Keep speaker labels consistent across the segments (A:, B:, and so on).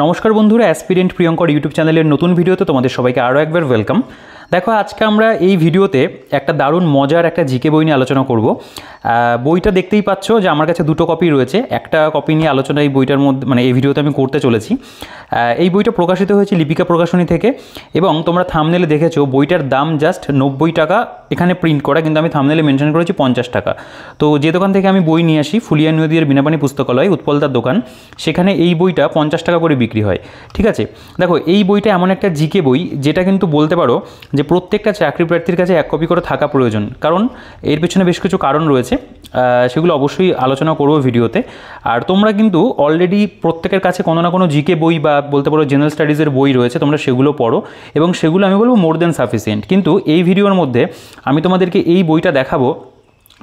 A: নমস্কার বন্ধুরা, aspirant Priyankar YouTube চ্যানেলের নতুন ভিডিওতে তোমাদের সবাইকে আরও একবার ওয়েলকাম। দেখো, আজকে আমরা এই ভিডিওতে একটা দারুণ মজার একটা জিকে বই নিয়ে আলোচনা করব। বইটা দেখতেই পাচ্ছ যে আমার কাছে দুটো কপি রয়েছে। একটা কপি নিয়ে আলোচনা এই বইটার মধ্যে এই ভিডিওতে আমি করতে চলেছি। এই বইটা প্রকাশিত হয়েছে লিপিকা প্রকাশনী থেকে এবং তোমরা থাম্বনেলে দেখেছো বইটার দাম জাস্ট 90 টাকা এখানে প্রিন্ট করা, কিন্তু আমি থাম্বনেলে মেনশন করেছি 50 টাকা। তো যে দোকান থেকে আমি বই নিয়ে আসি, ফুলিয়া নদীর বিনাপানি পুস্তকালয়, উৎপলদার দোকান, সেখানে এই বইটা 50 টাকা করে বিক্রি হয়। ঠিক আছে, দেখো এই বইটা এমন একটা জিকে বই যেটা কিন্তু বলতে পারো যে প্রত্যেকটা চাকরি প্রার্থীর কাছে এক কপি করে থাকা প্রয়োজন, কারণ এর পেছনে বেশ কিছু কারণ রয়েছে, সেগুলো অবশ্যই আলোচনা করবো ভিডিওতে। আর তোমরা কিন্তু অলরেডি প্রত্যেকের কাছে কোনো না কোনো জিকে বই বা বলতে পারো জেনারেল স্টাডিজের বই রয়েছে, তোমরা সেগুলো পড়ো এবং সেগুলো আমি বলবো মোর দেন সাফিসিয়েন্ট। কিন্তু এই ভিডিওর মধ্যে আমি তোমাদেরকে এই বইটা দেখাবো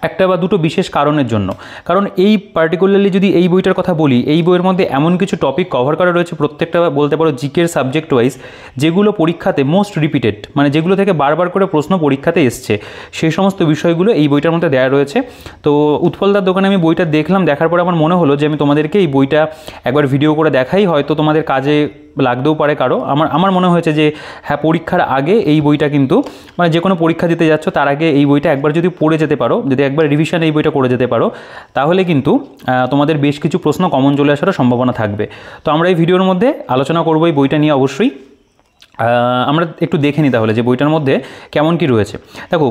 A: একটা বা দুটো বিশেষ কারণের জন্য। কারণ এই পার্টিকুলারলি যদি এই বইটার কথা বলি, এই বইয়ের মধ্যে এমন কিছু টপিক কভার করা রয়েছে প্রত্যেকটা বলতে পারো জিকের সাবজেক্ট ওয়াইজ, যেগুলো পরীক্ষাতে মোস্ট রিপিটেড, মানে যেগুলো থেকে বারবার করে প্রশ্ন পরীক্ষাতে এসছে, সেই সমস্ত বিষয়গুলো এই বইটার মধ্যে দেওয়া রয়েছে। তো উৎপলদার দোকানে আমি বইটা দেখলাম, দেখার পরে আমার মনে হলো যে আমি তোমাদেরকে এই বইটা একবার ভিডিও করে দেখাই, হয়তো তোমাদের কাজে লাগতেও পারে কারো। আমার মনে হয়েছে যে হ্যাঁ, পরীক্ষার আগে এই বইটা কিন্তু মানে যে কোনো পরীক্ষা দিতে যাচ্ছ তার আগে এই বইটা একবার যদি পড়ে যেতে পারো, যদি একবার রিভিশন এই বইটা করে যেতে পারো, তাহলে কিন্তু তোমাদের বেশ কিছু প্রশ্ন কমন চলে আসারও সম্ভাবনা থাকবে। তো আমরা এই ভিডিওর মধ্যে আলোচনা করবো এই বইটা নিয়ে অবশ্যই। আমরা একটু দেখে নিই তাহলে যে বইটার মধ্যে কেমন কি রয়েছে। দেখো,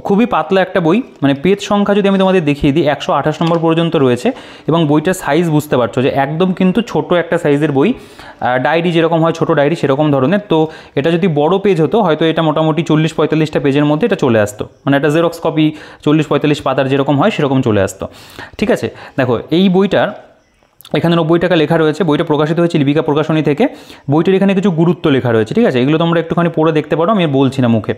A: খুবই পাতলা একটা বই, মানে পেজ সংখ্যা যদি আমি তোমাদের দেখিয়ে দিই 128 নম্বর পর্যন্ত রয়েছে এবং বইটার সাইজ বুঝতে পারছো যে একদম কিন্তু ছোট একটা সাইজের বই, ডায়েরি যেরকম হয় ছোট ডায়েরি সেরকম ধরনের। তো এটা যদি বড় পেজ হতো হয়তো এটা মোটামুটি 40-45টা পেজের মধ্যে এটা চলে আসতো, মানে একটা জেরক্স কপি 40-45 পাতার যেরকম হয় সেরকম চলে আসতো। ঠিক আছে, দেখো এই বইটার এখানে 90 টাকা লেখা রয়েছে। বইটা প্রকাশিত হয়েছে লিপিকা প্রকাশনী থেকে। বইটার এখানে কিছু গুরুত্ব লেখা রয়েছে, ঠিক আছে, এগুলো তোমরা একটুখানি পড়ে দেখতে পারো, আমি বলছি না মুখে।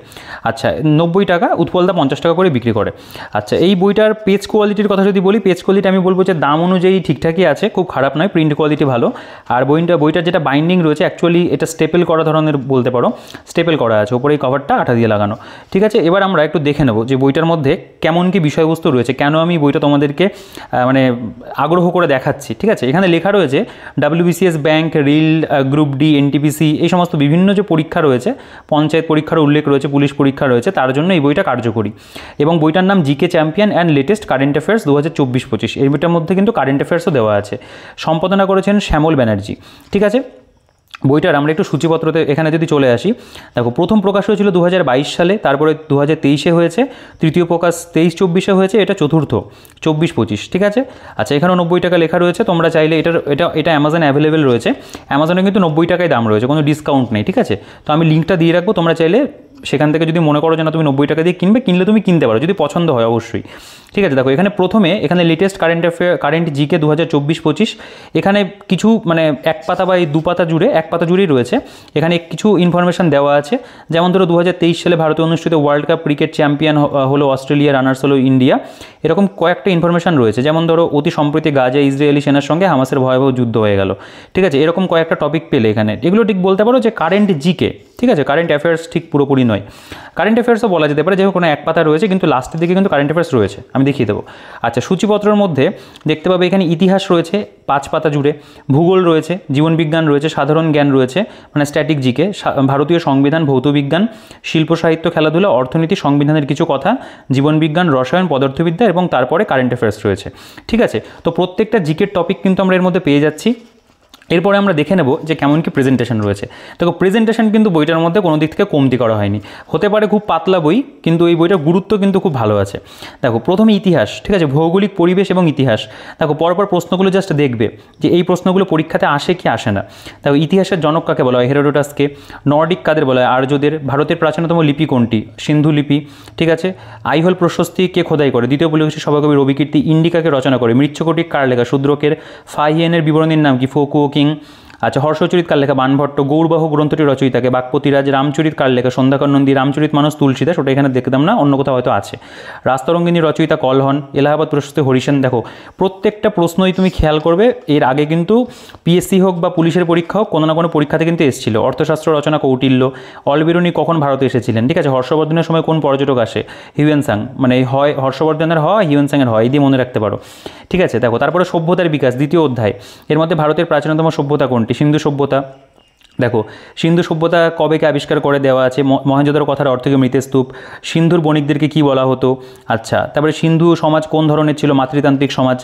A: আচ্ছা, 90 টাকা, উৎপলদা 50 টাকা করে বিক্রি করে। আচ্ছা, এই বইটার পেজ কোয়ালিটির কথা যদি বলি, পেজ কোয়ালিটি আমি বলবো যে দাম অনুযায়ী ঠিকঠাকই আছে, খুব খারাপ নয়, প্রিন্ট কোয়ালিটি ভালো। আর বইটার যেটা বাইন্ডিং রয়েছে অ্যাকচুয়ালি এটা স্টেপেল করা ধরনের বলতে পারো, স্টেপেল করা আছে, ওপরে এই কভারটা আঠা দিয়ে লাগানো। ঠিক আছে, এবার আমরা একটু দেখে নেবো যে বইটার মধ্যে কেমন কি বিষয়বস্তু রয়েছে, কেন আমি বইটা তোমাদেরকে মানে আগ্রহ করে দেখাচ্ছি। ঠিক আছে, এখানে লেখা রয়েছে WBCS bank, reel, group D, NTPC, এই সমস্ত বিভিন্ন যে পরীক্ষা রয়েছে, পঞ্চায়েত পরীক্ষার উল্লেখ রয়েছে, পুলিশ পরীক্ষা রয়েছে, তার জন্য এই বইটা কার্যকরী। এবং বইটার নাম GK champion and latest current affairs 2024-25। এই বইটার মধ্যে কিন্তু কারেন্ট অ্যাফেয়ার্সও দেওয়া আছে। সম্পাদনা করেছেন শ্যামল ব্যানার্জি। ঠিক আছে, বইটার আমরা একটু সূচিপত্রতে এখানে যদি চলে আসি, দেখো প্রথম প্রকাশ হয়েছিল 2022 সালে, তারপরে 2023-এ হয়েছে, তৃতীয় প্রকাশ 23-24-এ হয়েছে, এটা চতুর্থ 24-25। ঠিক আছে, আচ্ছা, এখানেও 90 টাকা লেখা রয়েছে। তোমরা চাইলে এটা অ্যামাজনে অ্যাভেলেবেল রয়েছে, অ্যামাজনে কিন্তু 90 টাকায় দাম রয়েছে, কোনো ডিসকাউন্ট নেই। ঠিক আছে, তো আমি লিঙ্কটা দিয়ে রাখবো, তোমরা চাইলে সেখান থেকে যদি মনে করো যে না তুমি 90 টাকা দিয়ে কিনলে তুমি কিনতে পারো, যদি পছন্দ হয় অবশ্যই। ঠিক আছে, দেখো এখানে প্রথমে এখানে লেটেস্ট কারেন্ট জিকে 2024-25, এখানে কিছু মানে এক পাতা বা এই দু পাতা জুড়ে, এক পাতা জুড়েই রয়েছে, এখানে কিছু ইনফরমেশন দেওয়া আছে। যেমন ধরো 2023 সালে ভারতে অনুষ্ঠিত ওয়ার্ল্ড কাপ ক্রিকেট চ্যাম্পিয়ন হলো অস্ট্রেলিয়া, রানার্স হলো ইন্ডিয়া, এরকম কয়েকটা ইনফরমেশন রয়েছে। যেমন ধরো অতি সম্প্রতি গাজা ইসরায়েলি সেনার সঙ্গে হামাসের ভয়াবহ যুদ্ধ হয়ে গেল। ঠিক আছে, এরকম কয়েকটা টপিক পেলে এখানে, এগুলো ঠিক বলতে পারো যে কারেন্ট জিকে। ঠিক আছে, কারেন্ট অ্যাফেয়ার্স ঠিক পুরোপুরি নয়, কারেন্ট অ্যাফেয়ার্সও বলা যেতে পারে, যেহেতু কোনো এক পাতা রয়েছে কিন্তু লাস্টের দিকে কিন্তু কারেন্ট অ্যাফেয়ার্স রয়েছে, আমি দেখিয়ে দেবো। আচ্ছা, সূচিপত্রের মধ্যে দেখতে পাবে এখানে ইতিহাস রয়েছে 5 পাতা জুড়ে, ভূগোল রয়েছে, জীবনবিজ্ঞান রয়েছে, সাধারণ জ্ঞান রয়েছে মানে স্ট্যাটিক জিকে, ভারতীয় সংবিধান, ভৌতবিজ্ঞান, শিল্প সাহিত্য, খেলাধুলা, অর্থনীতি, সংবিধানের কিছু কথা, জীবনবিজ্ঞান, রসায়ন, পদার্থবিদ্যা এবং তারপরে কারেন্ট অ্যাফেয়ার্স রয়েছে। ঠিক আছে, তো প্রত্যেকটা জিকের টপিক কিন্তু আমরা এর মধ্যে পেয়ে যাচ্ছি। এরপরে আমরা দেখে নেব যে কেমন কি প্রেজেন্টেশন রয়েছে। দেখো, প্রেজেন্টেশন কিন্তু বইটার মধ্যে কোনো দিক থেকে কমতি করা হয়নি। হতে পারে খুব পাতলা বই, কিন্তু এই বইটার গুরুত্ব কিন্তু খুব ভালো আছে। দেখো, প্রথমে ইতিহাস, ঠিক আছে, ভৌগোলিক পরিবেশ এবং ইতিহাস। দেখো পরপর প্রশ্নগুলো জাস্ট দেখবে যে এই প্রশ্নগুলো পরীক্ষাতে আসে কি আসে না। দেখো, ইতিহাসের জনক কাকে বলা হয়? হেরোডোটাসকে। নর্ডিক কাদের বলা হয়? আর্যদের। ভারতের প্রাচীনতম লিপি কোনটি? সিন্ধু লিপি। ঠিক আছে, আইহোল প্রশস্তি কে খোদাই করে? দ্বিতীয় পুলকেশী সভাকবি রবিকীর্তি। ইন্ডিকাকে রচনা করে? মৃচ্ছকটিক কার লেখা? শূদ্রকের। ফাহিয়েনের বিবরণীর নাম কি? ফোকুও কিং। আচ্ছা, হর্ষচরিত কার লেখা? বাণভট্ট। গৌরবাহু গ্রন্থটি রচয়িতাকে? বাক্পতিরাজ। রামচরিত কার লেখা? সন্ধ্যাকর নন্দী। রামচরিত মানস তুলসীদাস, ওটা এখানে দেখতাম না, অন্য কোথাও হয়তো আছে। রাস্তরঙ্গিনী রচয়িতা কলহন। এলাহাবাদ প্রশস্তি হরিসেন। দেখো, প্রত্যেকটা প্রশ্নই তুমি খেয়াল করবে, এর আগে কিন্তু পিএসসি হোক বা পুলিশের পরীক্ষা হোক, কোনো না কোনো পরীক্ষাতে কিন্তু এসেছিল। অর্থশাস্ত্র রচনা কৌটিল্য। অলবিরুনি কখন ভারতে এসেছিলেন? ঠিক আছে, হর্ষবর্ধনের সময় কোন পর্যটক আসে? হিউয়েনসাং, মানে হয় হর্ষবর্ধনের হয়, হিউয়েনসাংয়ের হয়, এই দিয়ে মনে রাখতে পারো। ঠিক আছে, দেখো তারপরে সভ্যতার বিকাশ দ্বিতীয় অধ্যায়, এর মধ্যে ভারতের প্রাচীনতম সভ্যতা কোনটি? কোনটি? সিন্ধু সভ্যতা। দেখো সিন্ধু সভ্যতা কবেকে আবিষ্কার করে দেওয়া আছে, মহেঞ্জোদারো কথার অর্থ কি? মৃতস্তূপ। সিন্ধুর বণিকদেরকে কি বলা হতো? আচ্ছা, তারপরে সিন্ধু সমাজ কোন ধরনের ছিল? মাতৃতান্ত্রিক সমাজ।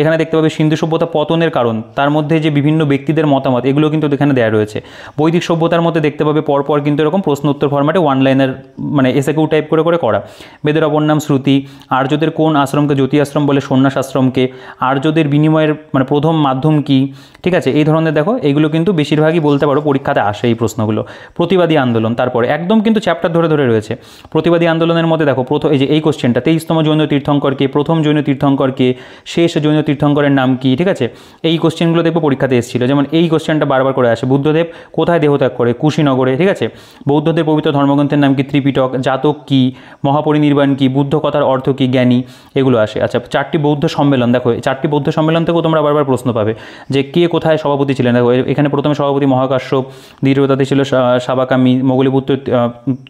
A: এখানে দেখতে পাবে সিন্ধু সভ্যতা পতনের কারণ, তার মধ্যে যে বিভিন্ন ব্যক্তিদের মতামত, এগুলো কিন্তু এখানে দেওয়া রয়েছে। বৈদিক সভ্যতার মধ্যে দেখতে পাবে পরপর কিন্তু এরকম প্রশ্ন উত্তর ফরম্যাটে ওয়ান লাইনের মানে এসএকিউ টাইপ করে করে করা। বেদের অপর নাম শ্রুতি। আর্যদের কোন আশ্রমকে জ্যোতি আশ্রম বলে? সন্ন্যাস আশ্রমকে। আর্যদের বিনিময়ের মানে প্রথম মাধ্যম কি? ঠিক আছে, এই ধরনের দেখো এইগুলো কিন্তু বেশিরভাগই বলতে পারো পরীক্ষাতে আসে এই প্রশ্নগুলো। প্রতিবাদী আন্দোলন, তারপরে একদম কিন্তু চ্যাপ্টার ধরে ধরে রয়েছে। প্রতিবাদী আন্দোলনের মধ্যে দেখো প্রথম এই যে এই কোশ্চেনটা, 23তম জৈন তীর্থঙ্করকে, প্রথম জৈন তীর্থঙ্করকে, শেষ জৈন তীর্থঙ্করের নাম কি? ঠিক আছে, এই কোশ্চেনগুলো দেখবো পরীক্ষাতে এসেছিল। যেমন এই কোশ্চেনটা বারবার করে আসে, বুদ্ধদেব কোথায় দেহত্যাগ করে? কুশীনগরে। ঠিক আছে, বৌদ্ধদের পবিত্র ধর্মগ্রন্থের নাম কি? ত্রিপিটক। জাতক কি? মহাপরিনির্বাণ কি? বুদ্ধ কথার অর্থ কি? জ্ঞানী। এগুলো আসে। আচ্ছা, 4টি বৌদ্ধ সম্মেলন, দেখো 4টি বৌদ্ধ সম্মেলন থেকেও তোমরা বারবার প্রশ্ন পাবে যে কে কোথায় সভাপতি ছিলেন। দেখো এখানে প্রথমে সভাপতি মহাকাশ্যপ, দ্বিতীয়টাতে ছিল সাবাকামি, মোগলীপুত্র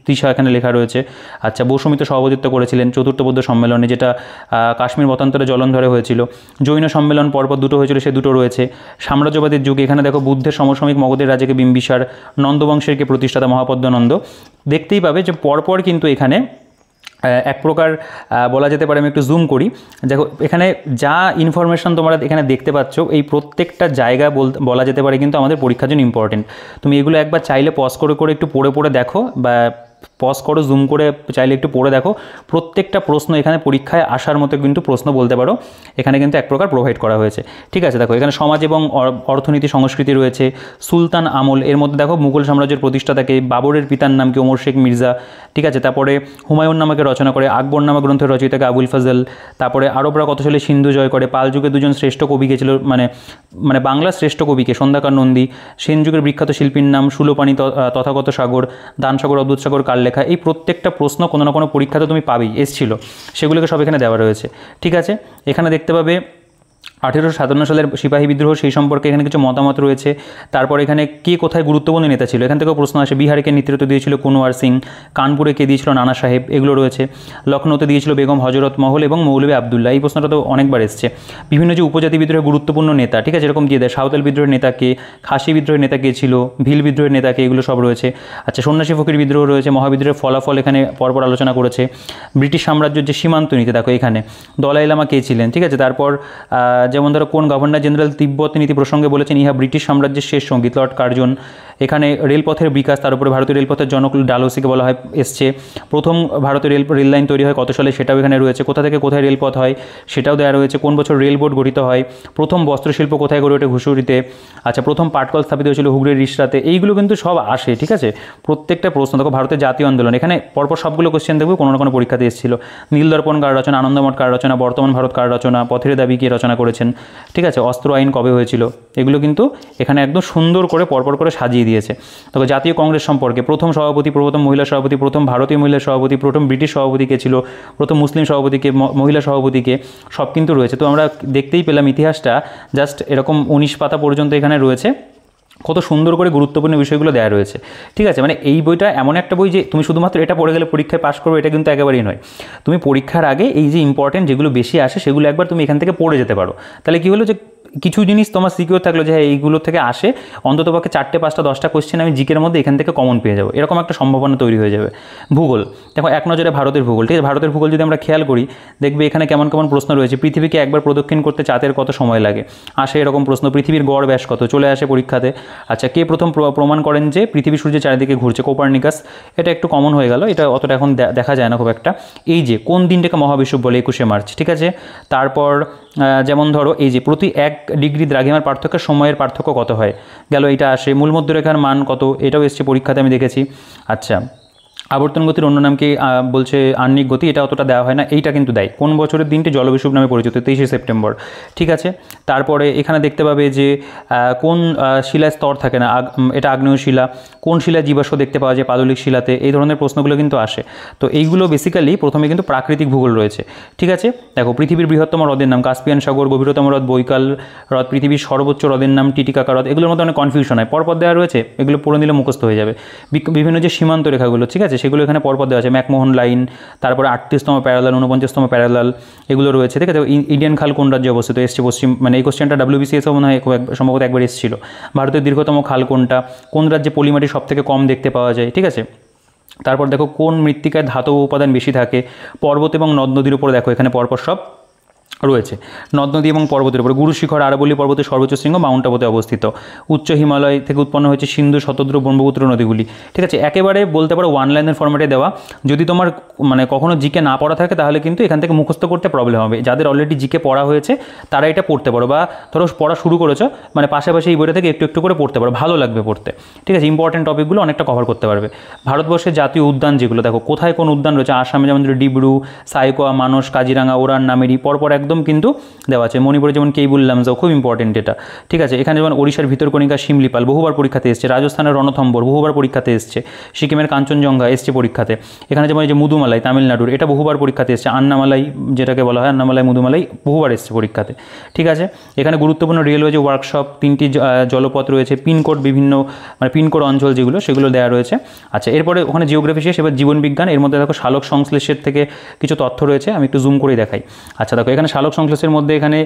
A: তৃষা এখানে লেখা রয়েছে। আচ্ছা, বসুমিত্র সভাপতিত্ব করেছিলেন চতুর্থ বৌদ্ধ সম্মেলনে, যেটা কাশ্মীর মতান্তরে জলন্ধরে হয়েছিল। জৈন সম্মেলন পরপর দুটো হয়েছিল, সে দুটো রয়েছে। সাম্রাজ্যবাদের যুগে এখানে দেখো বুদ্ধের সমসাময়িক মগধের রাজাকে বিম্বিসার, নন্দবংশের কে প্রতিষ্ঠাতা মহাপদ্মনন্দ। দেখতেই পাবে যে পরপর কিন্তু এখানে এক প্রকার বলা যেতে পারে, আমি একটু জুম করি, দেখো এখানে যা ইনফরমেশন তোমরা এখানে দেখতে পাচ্ছ, এই প্রত্যেকটা জায়গা বলা যেতে পারে কিন্তু আমাদের পরীক্ষার জন্য ইম্পর্টেন্ট। তুমি এগুলো একবার চাইলে পজ করে করে একটু পড়ে পড়ে দেখো, বা পজ করো, জুম করে চাইলে একটু পড়ে দেখো। প্রত্যেকটা প্রশ্ন এখানে পরীক্ষায় আসার মতো কিন্তু প্রশ্ন বলতে পারো, এখানে কিন্তু এক প্রকার প্রোভাইড করা হয়েছে। ঠিক আছে, দেখো এখানে সমাজ এবং অর্থনীতি সংস্কৃতি রয়েছে। সুলতান আমল, এর মধ্যে দেখো মুঘল সাম্রাজ্যের প্রতিষ্ঠাতাকে, বাবরের পিতার নাম কি? ওমর শেখ মির্জা। ঠিক আছে, তারপরে হুমায়ুন নামাকে রচনা করে, আকবর নামক গ্রন্থের রচয়িতাকে আবুল ফজল। তারপরে আরবরা কত সালে সিন্ধু জয় করে? পাল যুগে দুজন শ্রেষ্ঠ কবিকে ছিল, মানে বাংলার শ্রেষ্ঠ কবিকে সন্ধ্যাকর নন্দী। সেন যুগের বিখ্যাত শিল্পীর নাম সুলোপানি, তথাগত সাগর, দানসাগর, অদ্ভুত সাগর কার লেখা? এই প্রত্যেকটা প্রশ্ন কোনো না কোনো পরীক্ষাতে তুমি পাবেই, এসেছিল, সেগুলোকে সব এখানে দেওয়া রয়েছে। ঠিক আছে, এখানে দেখতে পাবে 1857 সালের সিপাহী বিদ্রোহ, সেই সম্পর্কে এখানে কিছু মতামত রয়েছে। তারপর এখানে কে কোথায় গুরুত্বপূর্ণ নেতা ছিল, এখান থেকেও প্রশ্ন আসে। বিহারিকে নেতৃত্ব দিয়েছিল কুনওয়ার সিং, কানপুরে কে দিয়েছিল? নানা সাহেব, এগুলো রয়েছে। লখনৌতে দিয়েছিল বেগম হজরত মহল এবং মৌলভী আবদুল্লাহ, এই প্রশ্নটা তো অনেকবার এসছে। বিভিন্ন যে উপজাতি বিদ্রোহের গুরুত্বপূর্ণ নেতা, ঠিক আছে, এরকম দিয়ে দেয়। সাঁওতাল বিদ্রোহের নেতা কে? খাসি বিদ্রোহের নেতা কে ছিল? ভিল বিদ্রোহের নেতা কে? এগুলো সব রয়েছে। আচ্ছা, সন্ন্যাসী ফকির বিদ্রোহ রয়েছে। মহাবিদ্রোহের ফলাফল এখানে পরপর আলোচনা করেছে। ব্রিটিশ সাম্রাজ্যের যে সীমান্ত নীতি, দেখো এখানে দলাই লামা কে ছিলেন? ঠিক আছে, তারপর যেমন ধরো কোন গভর্নর জেনারেল তিব্বত নীতি প্রসঙ্গে বলেছেন ইহা ব্রিটিশ সাম্রাজ্যের শেষ সঙ্গীত? Lord Curzon. এখানে রেলপথের বিকাশ, তার উপরে ভারতীয় রেলপথের জনক ডালহৌসিকে বলা হয়, এসছে। প্রথম ভারতীয় রেল লাইন তৈরি হয় কত সালে, সেটাও এখানে রয়েছে। কোথা থেকে কোথায় রেলপথ হয়, সেটাও দেওয়া রয়েছে। কোন বছর রেলবোর্ড গঠিত হয়? প্রথম বস্ত্রশিল্প কোথায় গড়ে ওঠে? ঘুষুরিতে। আচ্ছা, প্রথম পাটকল স্থাপিত হয়েছিল হুগলির রিষড়াতে। এইগুলো কিন্তু সব আসে। ঠিক আছে, প্রত্যেকটা প্রশ্ন দেখো। ভারতের জাতীয় আন্দোলন, এখানে পরপর সবগুলো কোশ্চেন দেখবে, কোনো না কোনো পরীক্ষাতে এসেছিল। নীলদর্পণ কার রচনা? আনন্দমঠ কার রচনা? বর্তমান ভারত কার রচনা? পথের দাবি কে রচনা করেছেন? ঠিক আছে, অস্ত্র আইন কবে হয়েছিল? এগুলো কিন্তু এখানে একদম সুন্দর করে পরপর করে সাজিয়ে দিয়েছে। তবে জাতীয় কংগ্রেস সম্পর্কে প্রথম সভাপতি, প্রথম মহিলা সভাপতি, প্রথম ভারতীয় মহিলা সভাপতি, প্রথম ব্রিটিশ সভাপতি কে ছিল? প্রথম মুসলিম সভাপতিকে, মহিলা সভাপতিকে, সব কিন্তু রয়েছে। তো আমরা দেখতেই পেলাম ইতিহাসটা জাস্ট এরকম 19 পাতা পর্যন্ত এখানে রয়েছে। কত সুন্দর করে গুরুত্বপূর্ণ বিষয়গুলো দেওয়া রয়েছে। ঠিক আছে, মানে এই বইটা এমন একটা বই যে তুমি শুধুমাত্র এটা পড়ে গেলে পরীক্ষায় পাস করবে, এটা কিন্তু একেবারেই নয়। তুমি পরীক্ষার আগে এই যে ইম্পর্টেন্ট যেগুলো বেশি আসে সেগুলো একবার তুমি এখান থেকে পড়ে যেতে পারো। তাহলে কী হলো যে কিছু জিনিস তোমার সিকিউর থাকলো যে হ্যাঁ এইগুলো থেকে আসে, অন্ততপক্ষে 4টে 5টা 10টা কোশ্চেন আমি জিকের মধ্যে এখান থেকে কমন পেয়ে যাবো, এরকম একটা সম্ভাবনা তৈরি হয়ে যাবে। ভূগোল, দেখো এক নজরে ভারতের ভূগোল। ঠিক আছে, ভারতের ভূগোল যদি আমরা খেয়াল করি, দেখবে এখানে কেমন কেমন প্রশ্ন রয়েছে। পৃথিবীকে একবার প্রদক্ষিণ করতে চাঁদের কত সময় লাগে? আসে এরকম প্রশ্ন। পৃথিবীর গড় ব্যাস কত? চলে আসে পরীক্ষাতে। আচ্ছা, কে প্রথম প্রমাণ করেন যে পৃথিবী সূর্যের চারিদিকে ঘুরছে? কোপার্নিকাস। এটা একটু কমন হয়ে গেল, এটা অতটা এখন দেখা যায় না খুব একটা। এই যে কোন দিনটাকে মহাবিষুব বলে? 21শে মার্চ। ঠিক আছে, তারপর যেমন ধরো এই যে প্রতি 1 ডিগ্রি দ্রাঘিমার পার্থক্যের সময়ের পার্থক্য কত হয়? গেল এটা আসে। মূল মধ্যরেখার মান কত? এটাও এসছে পরীক্ষাতে, আমি দেখেছি। আচ্ছা, আবর্তন গতির অন্য নাম কি? বলছে আহ্নিক গতি, এটা অতটা দেওয়া হয় না, এইটা কিন্তু দেয়। কোন বছরের দিনটি জলবিষুব নামে পরিচিত? 23শে সেপ্টেম্বর। ঠিক আছে, তারপরে এখানে দেখতে পাবে যে কোন শিলায় স্তর থাকে না? এটা আগ্নেয় শিলা। কোন শিলায় জীবাশ্ম দেখতে পাওয়া যায়? পাদলিক শিলাতে। এই ধরনের প্রশ্নগুলো কিন্তু আসে। তো এইগুলো বেসিক্যালি প্রথমে কিন্তু প্রাকৃতিক ভূগোল রয়েছে। ঠিক আছে, দেখো পৃথিবীর বৃহত্তম হ্রদের নাম? কাস্পিয়ান সাগর। গভীরতম হ্রদ? বৈকাল হ্রদ। পৃথিবীর সর্বোচ্চ হ্রদের নাম? টিটিকাকা হ্রদ। এগুলোর মধ্যে অনেক কনফিউশন হয়, পরপর দেওয়া রয়েছে, এগুলো পড়ে নিলে মুখস্থ হয়ে যাবে। বিভিন্ন যে সীমান্ত রেখাগুলো, ঠিক আছে, সেগুলো এখানে পরপর দেওয়া আছে, ম্যাকমোহন লাইন, তারপরে 38তম প্যারালাল, 49তম প্যারালাল, এগুলো রয়েছে। ঠিক আছে, ইন্ডিয়ান খাল কোন রাজ্যে অবস্থিত, এসছে পশ্চিম, মানে এই কোশ্চেনটা WBCS মনে হয় সম্ভবত একবার এসেছিল। ভারতের দীর্ঘতম খাল কোনটা, কোন রাজ্যে পলিমাটি সব থেকে কম দেখতে পাওয়া যায়। ঠিক আছে, তারপর দেখো কোন মৃত্তিকায় ধাতব উপাদান বেশি থাকে, পর্বত এবং নদ নদীর উপরে দেখো এখানে পরপর সব রয়েছে, নদ নদী এবং পর্বতের উপরে। গুরু শিখর আরাবল্লী পর্বতের সর্বোচ্চ শৃঙ্গ মাউন্ট আবুতে অবস্থিত। উচ্চ হিমালয় থেকে উৎপন্ন হয়েছে সিন্ধু, শতদ্রু, ব্রহ্মপুত্র নদীগুলি। ঠিক আছে, একেবারে বলতে পারো ওয়ান লাইনের ফর্ম্যাটে দেওয়া। যদি তোমার মানে কখনো জিকে না পড়া থাকে তাহলে কিন্তু এখান থেকে মুখস্থ করতে প্রবলেম হবে। যাদের অলরেডি জিকে পড়া হয়েছে তারা এটা পড়তে পারো, বা ধরো পড়া শুরু করেছো মানে পাশাপাশি এই বইটা থেকে একটু একটু করে পড়তে পারো, ভালো লাগবে পড়তে। ঠিক আছে, ইম্পর্টেন্ট টপিকগুলো অনেকটা কভার করতে পারবে। ভারতবর্ষের জাতীয় উদ্যান যেগুলো দেখো কোথায় কোন উদ্যান রয়েছে, আসামে যেমন ডিব্রু, সাইকোয়া, মানস, কাজিরাঙ্গা, ওরান, নামেরি, পরপর একদম কিন্তু দেওয়া আছে। মণিপুরে যেমন কেইবুল লামজাও, খুব ইম্পর্টেন্ট এটা। ঠিক আছে, এখানে যেমন ওড়িশার ভিতরকণিকা, শিমলিপাল বহুবার পরীক্ষাতে এসছে, রাজস্থানের রণথম্বর বহুবার পরীক্ষাতে এসছে, সিকিমের কাঞ্চনজঙ্ঘা এসছে পরীক্ষাতে। এখানে যেমন এই যে মুদুমালাই তামিলনাড়ুর, এটা বহুবার পরীক্ষাতে এসছে। আন্নামালাই যেটাকে বলা হয়, আন্নামালাই মুদুমালাই বহুবার এসছে পরীক্ষাতে। ঠিক আছে, এখানে গুরুত্বপূর্ণ রেলওয়ে যে ওয়ার্কশপ, 3টি জলপথ রয়েছে, পিনকোড বিভিন্ন মানে পিনকোড অঞ্চল যেগুলো সেগুলো দেওয়া রয়েছে। আচ্ছা, এরপরে ওখানে জিওগ্রাফি শেষ, এবার জীবনবিজ্ঞান। এর মধ্যে দেখো সালোক সংশ্লেষের থেকে কিছু তথ্য রয়েছে, আমি একটু জুম করে দেখাই। আচ্ছা দেখো, এখানে সালোক সংশ্লেষের মধ্যে এখানে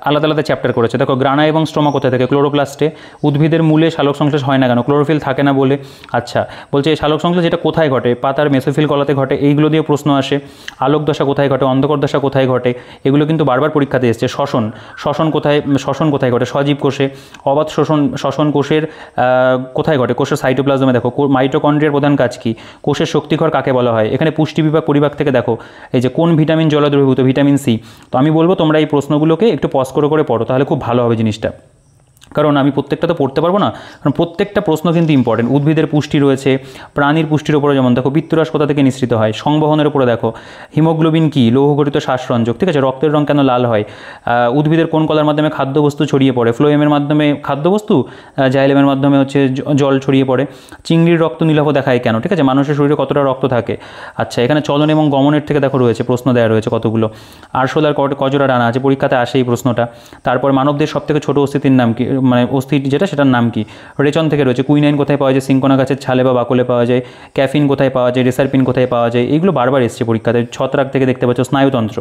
A: আলাদা আলাদা চ্যাপ্টার করেছে। দেখো গ্রানা এবং স্ট্রোমা কোথায় থাকে, ক্লোরোপ্লাস্টে। উদ্ভিদের মূলে সালোক সংশ্লেষ হয় না কেন, ক্লোরোফিল থাকে না বলে। আচ্ছা, বলছে এই সালোক সংশ্লেষ যেটা কোথায় ঘটে, পাতার মেসোফিল কলাতে ঘটে, এইগুলো দিয়ে প্রশ্ন আসে। আলোক দশা কোথায় ঘটে, অন্ধকার দশা কোথায় ঘটে, এগুলো কিন্তু বারবার পরীক্ষাতে এসছে। শ্বসন কোথায় ঘটে, সজীব কোষে। অবাধ শ্বসন কোষের কোথায় ঘটে, কোষের সাইটোপ্লাজমে। দেখো মাইটোকন্ড্রিয়ার প্রধান কাজ কি, কোষের শক্তিঘর কাকে বলা হয়। এখানে পুষ্টি বিভাগ পরিভাগ থেকে দেখো এই যে কোন ভিটামিন জলে দ্রবীভূত, ভিটামিন সি। তো আমি বলবো তোমরা এই প্রশ্নগুলোকে একটু পজ করে পড়ো, তাহলে খুব ভালো হবে জিনিসটা। কারণ আমি প্রত্যেকটা তো পড়তে পারবো না, কারণ প্রত্যেকটা প্রশ্ন কিন্তু ইম্পর্টেন্ট। উদ্ভিদের পুষ্টি রয়েছে, প্রাণীর পুষ্টির উপরে যেমন দেখো পিত্তরস কোথা থেকে নিঃসৃত হয়, সংবহনের উপরে দেখো হিমোগ্লোবিন কি, লৌহগঠিত শ্বাসরঞ্জক। ঠিক আছে, রক্তের রং কেন লাল হয়, উদ্ভিদের কোন কলার মাধ্যমে খাদ্যবস্তু ছড়িয়ে পড়ে, ফ্লোয়েমের মাধ্যমে খাদ্যবস্তু, জাইলেমের মাধ্যমে হচ্ছে জল ছড়িয়ে পড়ে। চিংড়ির রক্ত নীলাভ দেখায় কেন। ঠিক আছে, মানুষের শরীরে কতটা রক্ত থাকে। আচ্ছা, এখানে চলন এবং গমনের থেকে দেখো রয়েছে প্রশ্ন দেওয়া রয়েছে কতগুলো। আরশোলার কজোড়া ডানা আছে, পরীক্ষাতে আসে এই প্রশ্নটা। তারপর মানবদের সবথেকে ছোট অস্থিতির নাম কি, মানে অস্থি যেটা সেটার নাম কি। রেচন থেকে রয়েছে কুইনাইন কোথায় পাওয়া যায়, সিঙ্কোনা গাছের ছালে বা বাকলে পাওয়া যায়। ক্যাফিন কোথায় পাওয়া যায়, রেসারপিন কোথায় পাওয়া যায়, এইগুলো বারবার এসছে পরীক্ষাতে। ছত্রাক থেকে দেখতে পাচ্ছ স্নায়ুতন্ত্র।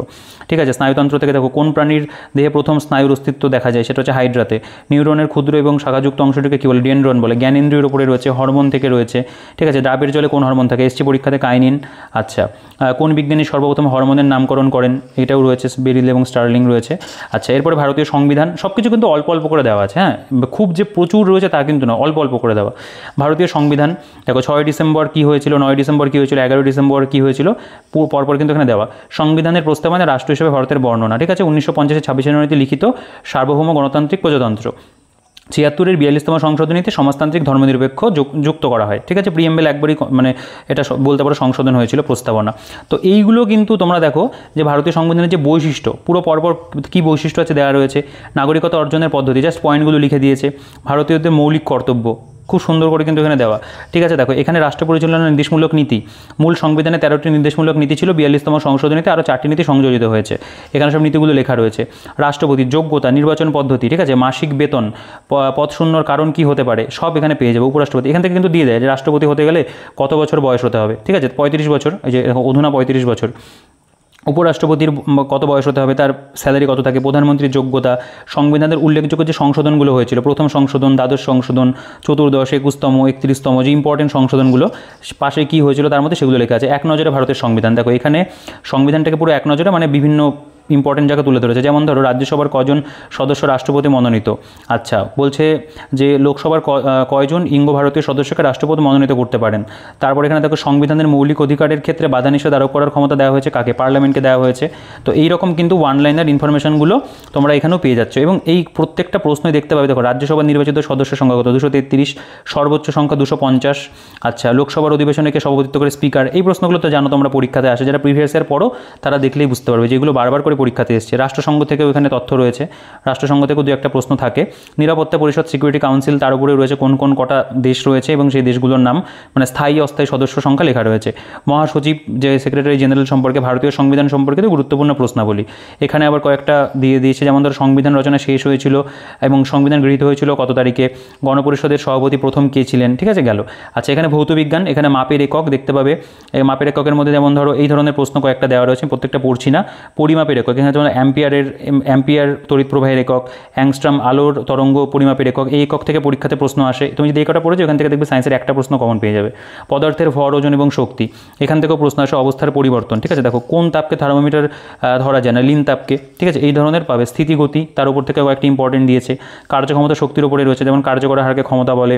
A: ঠিক আছে, স্নায়ুতন্ত্র থেকে দেখো কোন প্রাণীর দেহে প্রথম স্নায়ুর অস্তিত্ব দেখা যায়, সেটা হচ্ছে হাইড্রাতে। নিউরনের ক্ষুদ্র এবং শাখাযুক্ত অংশটিকে কী বলে, ডেনড্রন বলে। জ্ঞানেন্দ্রিয়ের উপরে রয়েছে, হরমোন থেকে রয়েছে। ঠিক আছে, ডাবের জলে কোন হরমোন থাকে, এসছে পরীক্ষাতে কাইনিন। আচ্ছা, কোন বিজ্ঞানী সর্বপ্রথম হরমোনের নামকরণ করেন, এটাও রয়েছে, বেরিল এবং স্টার্লিং রয়েছে। আচ্ছা, এরপরে ভারতীয় সংবিধান, সব কিছু কিন্তু অল্প অল্প করে দেওয়া আছে। হ্যাঁ, খুব যে প্রচুর রয়েছে তা কিন্তু না, অল্প অল্প করে দেওয়া। ভারতীয় সংবিধান দেখো 6 ডিসেম্বর কী হয়েছিল, 9 ডিসেম্বর কী হয়েছিল, 11 ডিসেম্বর কী হয়েছিল, পরপর কিন্তু এখানে দেওয়া। সংবিধানের প্রস্তাবনায় রাষ্ট্র হিসেবে ভারতের বর্ণনা। ঠিক আছে, 1950 26 জানুয়ারিতে লিখিত সার্বভৌম গণতান্ত্রিক প্রজাতন্ত্র। 76-এর 42তম সংশোধনীতে সমাজতান্ত্রিক ধর্মনিরপেক্ষ যুক্ত করা হয়। ঠিক আছে, প্রিএমবেল একবারই মানে এটা বলতে পারো সংশোধন হয়েছিল, প্রস্তাবনা। তো এইগুলো কিন্তু তোমরা দেখো যে ভারতীয় সংবিধানের যে বৈশিষ্ট্য, পুরো পরপর কী বৈশিষ্ট্য আছে দেওয়া রয়েছে। নাগরিকতা অর্জনের পদ্ধতি, জাস্ট পয়েন্টগুলো লিখে দিয়েছে। ভারতীয়দের মৌলিক কর্তব্য খুব সুন্দর করে কিন্তু এখানে দেওয়া। ঠিক আছে, দেখো এখানে রাষ্ট্র পরিচালনার নির্দেশমূলক নীতি, মূল সংবিধানে 13টি নির্দেশমূলক নীতি ছিল, 42তম সংশোধনীতে আরও 4টি নীতি সংযোজিত হয়েছে। এখানে সব নীতিগুলো লেখা রয়েছে। রাষ্ট্রপতির যোগ্যতা, নির্বাচন পদ্ধতি, ঠিক আছে, মাসিক বেতন, পদ শূন্যর কারণ কী হতে পারে, সব এখানে পেয়ে যাবে। উপরাষ্ট্রপতি এখান থেকে কিন্তু দিয়ে দেয় যে রাষ্ট্রপতি হতে গেলে কত বছর বয়স হতে হবে। ঠিক আছে, 35 বছর, এই যে অধুনা 35 বছর। উপরাষ্ট্রপতির কত বয়স হতে হবে, তার স্যালারি কত থাকে, প্রধানমন্ত্রীর যোগ্যতা, সংবিধানের উল্লেখযোগ্য যে সংশোধনগুলো হয়েছিল, প্রথম সংশোধন, দ্বাদশ সংশোধন, 14, 21তম, 31তম, যে ইম্পর্টেন্ট সংশোধনগুলো পাশে কী হয়েছিল তার মধ্যে সেগুলো লেখা আছে। এক নজরে ভারতের সংবিধান, দেখো এখানে সংবিধানটাকে পুরো এক নজরে মানে বিভিন্ন ইম্পর্টেন্ট জায়গা তুলে ধরেছে। যেমন ধরো রাজ্যসভার কজন সদস্য রাষ্ট্রপতি মনোনীত। আচ্ছা, বলছে যে লোকসভার কয়জন ভারতীয় সদস্যকে রাষ্ট্রপতি মনোনীত করতে পারেন। তারপর এখানে দেখো সংবিধানের মৌলিক অধিকারের ক্ষেত্রে বাধা নিষেধ আরোপ করার ক্ষমতা দেওয়া হয়েছে কাকে, পার্লামেন্টকে দেওয়া হয়েছে। তো এইরকম কিন্তু ওয়ান লাইনার ইনফরমেশনগুলো তোমরা এখানেও পেয়ে যাচ্ছ, এবং এই প্রত্যেকটা প্রশ্নই দেখতে পাবে। দেখো রাজ্যসভার নির্বাচিত সদস্য সংখ্যা কত, 233, সর্বোচ্চ সংখ্যা 250। আচ্ছা, লোকসভার অধিবেশনকে সভাপতিত্ব করে স্পিকার। এই প্রশ্নগুলো তো জানো তোমরা পরীক্ষাতে আসে, যারা প্রিভিয়াস ইয়ার পড়ো তারা দেখলেই বুঝতে পারবে, যেগুলো বারবার করে পরীক্ষাতে এসছে। রাষ্ট্রসংঘ থেকেও এখানে তথ্য রয়েছে, রাষ্ট্রসংঘ থেকেও দু একটা প্রশ্ন থাকে। নিরাপত্তা পরিষদ সিকিউরিটি কাউন্সিল, তার উপরে রয়েছে কোন কোন কটা দেশ রয়েছে এবং সেই দেশগুলোর নাম, মানে স্থায়ী অস্থায়ী সদস্য সংখ্যা লেখা রয়েছে। মহাসচিব যে সেক্রেটারি জেনারেল সম্পর্কে, ভারতীয় সংবিধান সম্পর্কিত গুরুত্বপূর্ণ প্রশ্নাবলী এখানে আবার কয়েকটা দিয়ে দিয়েছে। যেমন ধরো সংবিধান রচনা শেষ হয়েছিল এবং সংবিধান গৃহীত হয়েছিল কত তারিখে, গণপরিষদের সভাপতি প্রথম কে ছিলেন, ঠিক আছে গেল। আচ্ছা এখানে ভৌতবিজ্ঞান, এখানে মাপের একক দেখতে পাবে। এই মাপের এককের মধ্যে যেমন ধরো এই ধরনের প্রশ্ন কয়েকটা দেওয়া রয়েছে, প্রত্যেকটা পড়ছি না। পরিমাপের একক, এখানে যেমন অ্যাম্পিয়ার তড়িৎ প্রবাহের একক, অ্যাংস্ট্রম আলোর তরঙ্গ পরিমাপের একক, এই একক থেকে পরীক্ষাতে প্রশ্ন আসে। তুমি যদি এই কটা পড়েছো এখান থেকে দেখবে সায়েন্সের একটা প্রশ্ন কমন পেয়ে যাবে। পদার্থের ভর, ওজন এবং শক্তি, এখান থেকেও প্রশ্ন আসে। অবস্থার পরিবর্তন, ঠিক আছে, দেখো কোন তাপকে থার্মোমিটার ধরা যায় না, লিন তাপকে, ঠিক আছে, এই ধরনের পাবে। স্থিতিগতি, তার উপর থেকে কয়েকটি ইম্পর্টেন্ট দিয়েছে। কার্যক্ষমতা শক্তির উপরে রয়েছে, যেমন কার্যকর হারকে ক্ষমতা বলে।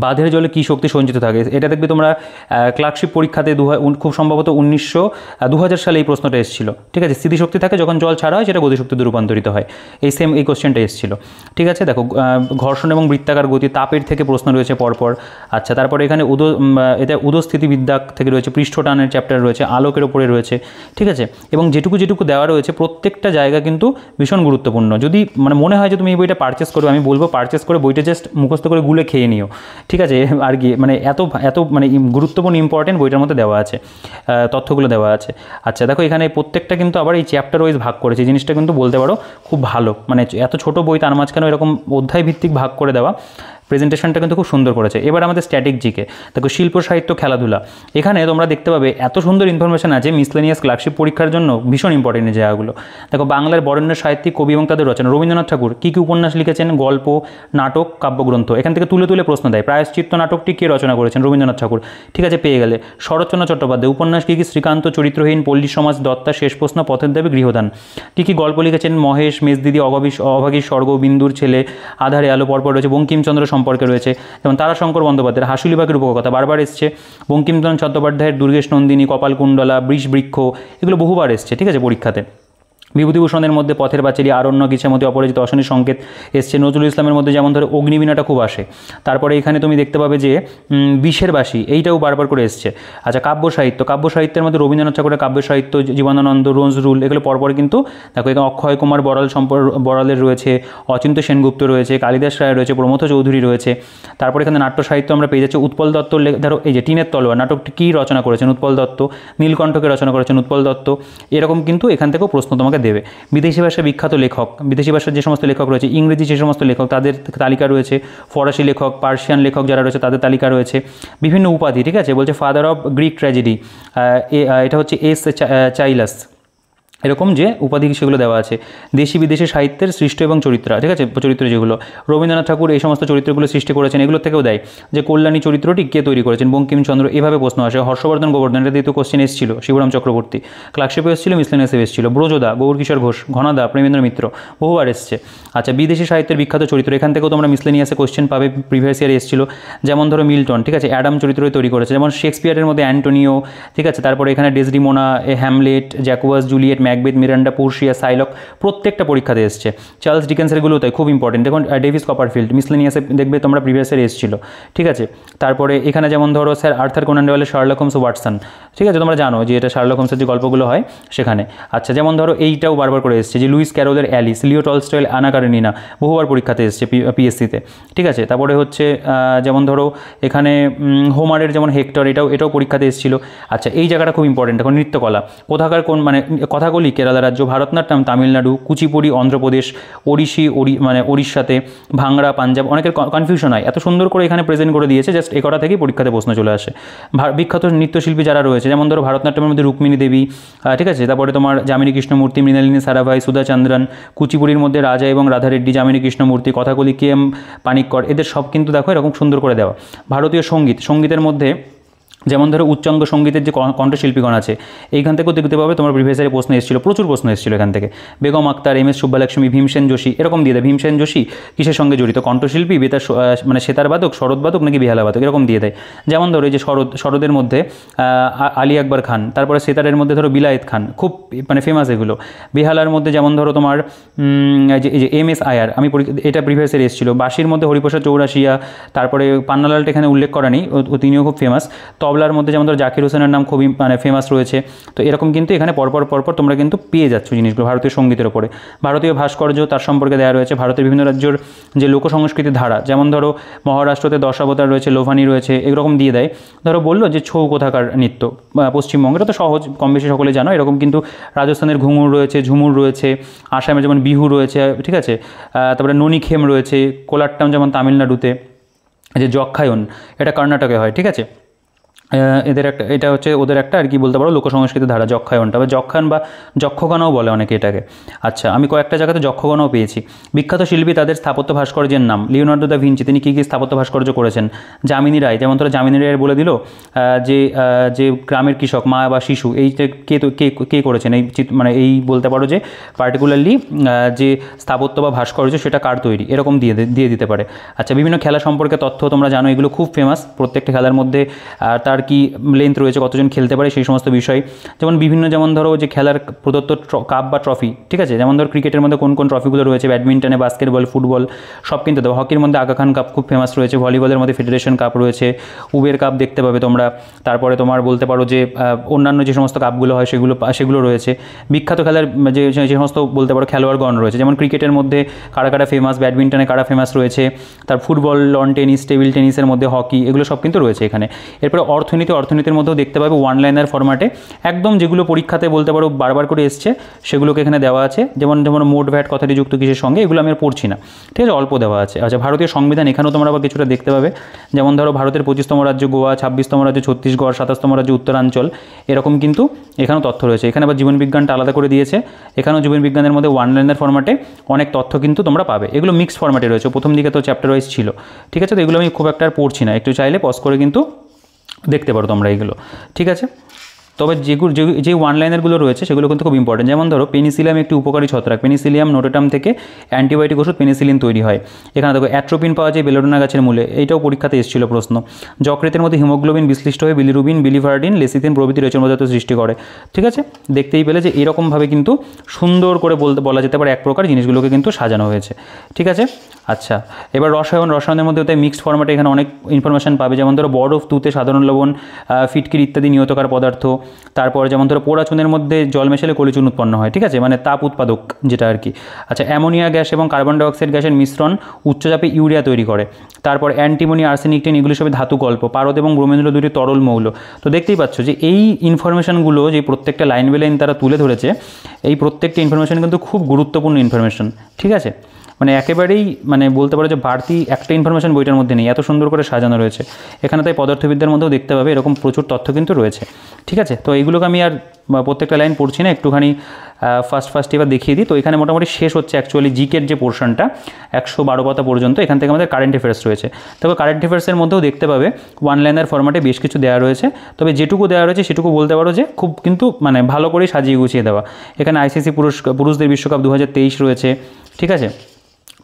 A: বাঁধের জলে কী শক্তি সঞ্চিত থাকে, এটা দেখবে তোমরা ক্লার্কশিপ পরীক্ষাতে খুব সম্ভবত 2000 সালে এই প্রশ্নটা এসেছিল, ঠিক আছে। স্থিতিশক্তি থাকে যখন জল ছাড়া হয়, সেটা গতিশক্তিতে রূপান্তরিত হয়, এই কোশ্চেনটা এসেছিল, ঠিক আছে। দেখো ঘর্ষণ এবং বৃত্তাকার গতি, তাপের থেকে প্রশ্ন রয়েছে পরপর। আচ্ছা তারপরে এখানে এটা উদস্থিতিবিদ্যা থেকে রয়েছে, পৃষ্ঠটানের চ্যাপ্টার রয়েছে, আলোকের ওপরে রয়েছে, ঠিক আছে। এবং যেটুকু দেওয়া রয়েছে প্রত্যেকটা জায়গা কিন্তু ভীষণ গুরুত্বপূর্ণ। যদি মানে মনে হয় যে তুমি এই বইটা পারচেস করো, আমি বলবো পারচেস করে বইটা জাস্ট মুখস্থ করে গুলে খেয়ে নিও, ঠিক আছে। আর কি মানে এত মানে গুরুত্বপূর্ণ ইম্পর্টেন্ট বইটার মধ্যে দেওয়া আছে, তথ্যগুলো দেওয়া আছে। আচ্ছা দেখো এখানে প্রত্যেকটা কিন্তু আবার এই চ্যাপ্টার ওয়াইজ ভাগ করেছে, জিনিসটা কিন্তু বলতে পারো খুব ভালো। মানে এত ছোট বই তার মাঝখানে এরকম অধ্যায় ভিত্তিক ভাগ করে দেওয়া, প্রেজেন্টেশনটা কিন্তু খুব সুন্দর করেছে। এবার আমাদের স্ট্যাটিক জিকে, দেখো শিল্প সাহিত্য খেলাধুলা, এখানে তোমরা দেখতে পাবে এত সুন্দর ইনফরমেশন আছে মিসলেনিয়াস ক্লার্কশিপ পরীক্ষার জন্য ভীষণ ইম্পর্টেন্ট এই জায়গাগুলো। দেখো বাংলার বরেণ্য সাহিত্যিক, কবি এবং তাদের রচনা, রবীন্দ্রনাথ ঠাকুর কী কী উপন্যাস লিখেছেন, গল্প, নাটক, কাব্যগ্রন্থ, এখান থেকে তুলে প্রশ্ন দেয়। প্রায়শ্চিত্ত নাটকটি কে রচনা করেছেন, রবীন্দ্রনাথ ঠাকুর, ঠিক আছে পেয়ে গেলে। শরৎচন্দ্র চট্টোপাধ্যায় উপন্যাস কী কী, শ্রীকান্ত, চরিত্রহীন, পল্লী সমাজ, দত্তা, শেষ প্রশ্ন, পথের দাবি, গৃহদান। কী কী গল্প লিখেছেন, মহেশ, মেজদিদি, অভাগী স্বর্গ, বিন্দুর ছেলে, আধারে আলো, পরপর রয়েছে। বঙ্কিমচন্দ্র সম্পর্কে রয়েছে, যেমন তারাশঙ্কর বন্দ্যোপাধ্যায়ের হাসুলিবাগের উপকথা বারবার এসছে। বঙ্কিমচন্দ্র চট্টোপাধ্যায়ের দুর্গেশ নন্দিনী, কপালকুণ্ডলা, বৃক্ষ, এগুলো বহুবার এসছে, ঠিক আছে পরীক্ষাতে। বিভূতিভূষণের মধ্যে পথের পাঁচালী, আরণ্যক, ইচ্ছামতি, অপরাজিত, অশনির সংকেত এসছে। নজরুল ইসলামের মধ্যে যেমন ধরো অগ্নিবীণাটা খুব আসে। তারপরে এখানে তুমি দেখতে পাবে যে বিষের বাসী, এইটাও বারবার করে এসছে। আচ্ছা কাব্য সাহিত্যের মধ্যে রবীন্দ্রনাথ ঠাকুরের কাব্য সাহিত্য, জীবনানন্দ, নজরুল, এগুলো পরপর কিন্তু দেখো এখানে অক্ষয় কুমার বড়ালের রয়েছে, অচিন্ত সেনগুপ্ত রয়েছে, কালিদাস রায় রয়েছে, প্রমথ চৌধুরী রয়েছে। তারপরে এখানে নাট্য সাহিত্য আমরা পেয়ে যাচ্ছি উৎপল দত্ত, ধরো এই যে টিনের তলোয়ার নাটকটি কী রচনা করেছেন, উৎপল দত্ত। নীলকণ্ঠকে রচনা করেছেন উৎপল দত্ত। এরকম কিন্তু এখান থেকেও প্রশ্ন তোমাকে দেবে। বিদেশি ভাষার বিখ্যাত লেখক, বিদেশি ভাষার যে সমস্ত লেখক রয়েছে, ইংরেজি যে সমস্ত লেখক তাদের তালিকা রয়েছে, ফরাসি লেখক, পার্সিয়ান লেখক যারা রয়েছে তাদের তালিকা রয়েছে। বিভিন্ন উপাধি, ঠিক আছে, বলছে ফাদার অফ গ্রিক ট্র্যাজেডি, এটা হচ্ছে এস চাইলাস, এরকম যে উপাধি সেগুলো দেওয়া আছে। দেশি বিদেশি সাহিত্যের সৃষ্ট এবং চরিত্র, ঠিক আছে, চরিত্র যেগুলো রবীন্দ্রনাথ ঠাকুর এই সমস্ত চরিত্রগুলো সৃষ্টি করেছেন, এগুলো থেকেও দেয়। যে কল্যাণী চরিত্রটি কে তৈরি করেছেন, বঙ্কিমচন্দ্র, এভাবে প্রশ্ন আসে। হর্ষবর্ধন গোবর্ধন, এটা দিয়ে তো কোশ্চেন এসেছিল। শিবরাম চক্রবর্তী ক্লার্কশিপে এসেছিল, মিসলেনিয়াসে এসেছিল। ব্রজদা, গৌরকিশোর ঘোষ, ঘনাদা, প্রেমেন্দ্র মিত্র, বহুবার এসছে। আচ্ছা বিদেশি সাহিত্যের বিখ্যাত চরিত্র, এখান থেকেও তোমরা মিসলেনিয়াসে কোশ্চেন পাবে, প্রিভিয়াস ইয়ারে এসেছিল। যেমন ধরো মিল্টন, ঠিক আছে, অ্যাডাম চরিত্রই তৈরি করেছে। যেমন শেক্সপিয়ারের মধ্যে অ্যান্টোনিও, ঠিক আছে, তারপরে এখানে Desdemona, Hamlet, Jaques, Juliet, Macbeth, Miranda, Portia, Shylock, প্রত্যেকটা পরীক্ষাতে এসছে। চার্লস ডিকেন্সের গুলো তাই খুব ইম্পর্টেন্ট। দেখুন ডেভিস কপারফিল্ড, মিসলেনিয়াসে দেখবে তোমরা প্রিভিয়াস ইয়ারে এসেছিল, ঠিক আছে। তারপরে এখানে যেমন ধরো স্যার আর্থার কোনান ডয়েলের শার্লক হোমস, ওয়াটসন, ঠিক আছে, তোমরা জানো যে এটা শার্লক হোমসের যে গল্পগুলো হয় সেখানে। আচ্ছা যেমন ধরো এইটাও বারবার করে এসছে যে লুইস ক্যারলের অ্যালিস, লিও টলস্টয়ের আনা কারেনিনা, বহুবার পরীক্ষাতে এসছে পিএসসিতে, ঠিক আছে। তারপরে হচ্ছে যেমন ধরো এখানে হোমারের যেমন হেক্টর, এটাও পরীক্ষাতে এসেছিল। আচ্ছা এই জায়গাটা খুব ইম্পর্টেন্ট। এখন নৃত্যকলা কোথাকার কোন, মানে কথাকলি কেরালা রাজ্য, ভারতনাট্যম তামিলনাড়ু, কুচিপুড়ি অন্ধ্রপ্রদেশ, ওড়িশি মানে ওড়িশাতে, ভাংড়া পাঞ্জাব, অনেকের কনফিউশন হয়। এত সুন্দর করে এখানে প্রেজেন্ট করে দিয়েছে, জাস্ট এ কটা থেকেই পরীক্ষাতে প্রশ্ন চলে আসে। বিখ্যাত নৃত্যশিল্পী যারা রয়েছে, যেমন ধরো ভারতনাট্যমের মধ্যে রুক্মিণী দেবী, ঠিক আছে, তারপরে তোমার যামিনী কৃষ্ণমূর্তি, মৃণালিনী সারাভাই, সুধা চন্দ্রন। কুচিপুড়ির মধ্যে রাজা এবং রাধা রেড্ডি, যামিনী কৃষ্ণমূর্তি, কথাকলি কে এম পানিক্কর, এদের সব কিন্তু দেখো এরকম সুন্দর করে দেওয়া। ভারতীয় সঙ্গীতের মধ্যে যেমন ধরো উচ্চাঙ্গ সঙ্গীতের যে কণ্ঠশিল্পীগণ আছে, এইখান থেকেও দেখতে পাবে তোমার প্রিভিয়াস ইয়ারে প্রশ্ন এসেছিল, প্রচুর প্রশ্ন এসেছিল এখান থেকে। বেগম আক্তার, এম.এস. সুব্বালক্ষ্মী, ভীমসেন যোশী, এরকম দিয়ে দেয়। ভীমসেন যোশী কিসের সঙ্গে জড়িত, কণ্ঠশিল্পী, বেতার মানে সেতার বাদক, শরৎ বাদক নাকি বেহালা বাদক, এরকম দিয়ে দেয়। যেমন ধরো এই যে শরদের মধ্যে আলী আকবর খান, তারপরে সেতারের মধ্যে ধরো বিলায়েত খান, খুব মানে ফেমাস এগুলো। বেহালার মধ্যে যেমন ধরো তোমার এই যে এম.এস. আয়ার, আমি এটা প্রিভিয়াস ইয়ারে এসেছিল। বাঁশির মধ্যে হরিপ্রসাদ চৌরাশিয়া, তারপরে পান্নালালটা এখানে উল্লেখ করা নেই, তিনিও খুব ফেমাস। তবলা তবলার মধ্যে যেমন ধরো জাকির হোসেনের নাম খুবই মানে ফেমাস রয়েছে। তো এরকম কিন্তু এখানে পরপর তোমরা কিন্তু পেয়ে যাচ্ছ জিনিসগুলো ভারতীয় সঙ্গীতের ওপরে। ভারতীয় ভাস্কর্য তার সম্পর্কে দেওয়া রয়েছে, ভারতের বিভিন্ন রাজ্যের যে লোকসংস্কৃতির ধারা, যেমন ধরো মহারাষ্ট্রতে দশাবতার রয়েছে, লোভানি রয়েছে, এরকম দিয়ে দেয়। ধরো বললো যে ছৌ কোথাকার নৃত্য পশ্চিমবঙ্গের, তো সহজ, কম বেশি সকলে জানো। এরকম কিন্তু রাজস্থানের ঘুঙুর রয়েছে, ঝুমুর রয়েছে, আসামে যেমন বিহু রয়েছে, ঠিক আছে। তারপরে ননিখেম রয়েছে, কোলাট্টাম যেমন তামিলনাড়ুতে, যে যক্ষায়ন এটা কর্ণাটকে হয়, ঠিক আছে। এদের একটা, এটা হচ্ছে ওদের একটা আর কি বলতে পারো লোকসংস্কৃতির ধারা, যক্ষায়নটা বা যক্ষায়ন বা যক্ষগানও বলে অনেকে এটাকে। আচ্ছা, আমি কয়েকটা জায়গাতে যক্ষগানও পেয়েছি। বিখ্যাত শিল্পী তাদের স্থাপত্য ভাস্কর্যের নাম, লিওনার্দো দা ভিঞ্চি তিনি কী কী স্থাপত্য ভাস্কর্য করেছেন। যামিনী রায়, যেমন ধরো যামিনী রায়ের বলে দিল যে যে গ্রামের কৃষক মা বা শিশু, এই যে কে করেছেন এই মানে এই বলতে পারো যে পার্টিকুলারলি যে স্থাপত্য বা ভাস্কর্য সেটা কার তৈরি, এরকম দিয়ে দিতে পারে। আচ্ছা, বিভিন্ন খেলা সম্পর্কে তথ্য তোমরা জানো, এগুলো খুব ফেমাস প্রত্যেকটা খেলার মধ্যে, তার কি লেন্থ রয়েছে, কতজন খেলতে পারে, সেই সমস্ত বিষয়। যেমন বিভিন্ন, যেমন ধরো যে খেলার প্রদত্ত কাপ বা ট্রফি, ঠিক আছে। যেমন ধরো ক্রিকেটের মধ্যে কোন কোন ট্রফিগুলো রয়েছে, ব্যাডমিন্টনে, বাস্কেটবল, ফুটবল সব কিন্তু দেবো। হকির মধ্যে আগা খান কাপ খুব ফেমাস রয়েছে, ভলিবলের মধ্যে ফেডারেশন কাপ রয়েছে, উবের কাপ দেখতে পাবে তোমরা। তারপরে তোমার বলতে পারো যে অন্যান্য যে সমস্ত কাপগুলো হয় সেগুলো রয়েছে। বিখ্যাত খেলার যে সমস্ত বলতে পারো খেলোয়াড়গণ রয়েছে, যেমন ক্রিকেটের মধ্যে কারা ফেমাস, ব্যাডমিন্টনে কারা ফেমাস রয়েছে, তার ফুটবল, লন টেনিস, টেবিল টেনিসের মধ্যে হকি, এগুলো সব কিন্তু রয়েছে এখানে। এরপরে অর্থনীতির মধ্যেও দেখতে পাবে ওয়ান লাইনার ফরম্যাটে, একদম যেগুলো পরীক্ষাতে বলতে পারো বারবার করে এসছে সেগুলোকে এখানে দেওয়া আছে। যেমন মোট ভ্যাট কথাটি যুক্ত কিসের সঙ্গে, এগুলো আমি আর পড়ছি না, ঠিক আছে, অল্প দেওয়া আছে। আচ্ছা, ভারতীয় সংবিধান এখানেও তোমরা আবার কিছুটা দেখতে পাবে। যেমন ধরো ভারতের 25তম রাজ্য গোয়া, 26তম রাজ্য ছত্তিশগড়, 27তম রাজ্য উত্তরাঞ্চল, এরকম কিন্তু এখানেও তথ্য রয়েছে। এখানে আবার জীবনবিজ্ঞানটা আলাদা করে দিয়েছে, এখানেও জীবনবিজ্ঞানের মধ্যে ওয়ান লাইনার ফরম্যাটে অনেক তথ্য কিন্তু তোমরা পাবে। এগুলো মিক্সড ফরম্যাটে রয়েছে, প্রথম দিকে তো চ্যাপ্টার ওয়াইজ ছিল, ঠিক আছে। তো এগুলো আমি খুব একটা আর পড়ছি না, একটু চাইলে পজ করে কিন্তু দেখতে পারো তোমরা এগুলো, ঠিক আছে। তবে যে ওয়ান লাইনারগুলো রয়েছে সেগুলো কিন্তু খুব ইম্পর্টেন্ট। যেমন ধরো পেনিসিলিয়াম একটি উপকারী ছত্রাক, পেনিসিলিয়াম নোটেটাম থেকে অ্যান্টিবায়োটিক ওষুধ পেনিসিলিন তৈরি হয়। এখানে দেখো অ্যাট্রোপিন পাওয়া যায় বেলোডোনা গাছের মূলে, এইটাও পরীক্ষাতে এসেছিল প্রশ্ন। যকৃতের মধ্যে হিমোগ্লোবিন বিশ্লিষ্ট হয়ে বিলিরুবিন, বিলিভার্ডিন, লেসিথিন প্রভৃতি রয়েছে মধ্যে সৃষ্টি করে, ঠিক আছে। দেখতেই পেলে যে এরকমভাবে কিন্তু সুন্দর করে বলা যেতে পারে এক প্রকার জিনিসগুলোকে কিন্তু সাজানো হয়েছে, ঠিক আছে। আচ্ছা, এবার রসায়নের মধ্যে তাই মিক্সড ফরম্যাটে এখানে অনেক ইনফরমেশন পাবে। যেমন ধরো বরফ, তুতে সাধারণ লবণ, ফিটকিরি ইত্যাদি নিয়তকার পদার্থ। তারপর যেমন ধরো পোড়া চুনের মধ্যে জল মেশালে কলিচুন উৎপন্ন হয়, ঠিক আছে, মানে তাপ উৎপাদক যেটা আর কি। আচ্ছা, অ্যামোনিয়া গ্যাস এবং কার্বন ডাইঅক্সাইড গ্যাসের মিশ্রণ উচ্চচাপে ইউরিয়া তৈরি করে। তারপর অ্যান্টিমনি, আর্সেনিক, টিন, এগুলো সবই ধাতু গল্প। পারদ এবং ব্রোমেন্দ্র দুটি তরল মৌল। তো দেখতেই পাচ্ছ যে এই ইনফরমেশনগুলো যে প্রত্যেকটা লাইন বাই লাইন তারা তুলে ধরেছে, এই প্রত্যেকটা ইনফরমেশন কিন্তু খুব গুরুত্বপূর্ণ ইনফরমেশন, ঠিক আছে। মানে একেবারেই মানে বলতে পারো যে বাড়তি একটা ইনফরমেশন বইটার মধ্যে নেই, এত সুন্দর করে সাজানো রয়েছে এখানে। তাই পদার্থবিদ্যার মধ্যেও দেখতে পাবে এরকম প্রচুর তথ্য কিন্তু রয়েছে, ঠিক আছে। তো এইগুলোকে আমি আর প্রত্যেকটা লাইন পড়ছি না, একটুখানি ফার্স্ট এবার দেখিয়ে দিই। তো এখানে মোটামুটি শেষ হচ্ছে অ্যাকচুয়ালি জিকের যে পোর্শনটা 112 পাতা পর্যন্ত। এখান থেকে আমাদের কারেন্ট অ্যাফেয়ার্স রয়েছে। তবে কারেন্ট অ্যাফেয়ার্সের মধ্যেও দেখতে পাবে ওয়ান লাইনার ফরম্যাটে বেশ কিছু দেওয়া রয়েছে। তবে যেটুকু দেওয়া রয়েছে সেটুকু বলতে পারো যে খুব কিন্তু মানে ভালো করেই সাজিয়ে গুছিয়ে দেওয়া। এখানে আইসিসি পুরুষদের বিশ্বকাপ 2023 রয়েছে, ঠিক আছে।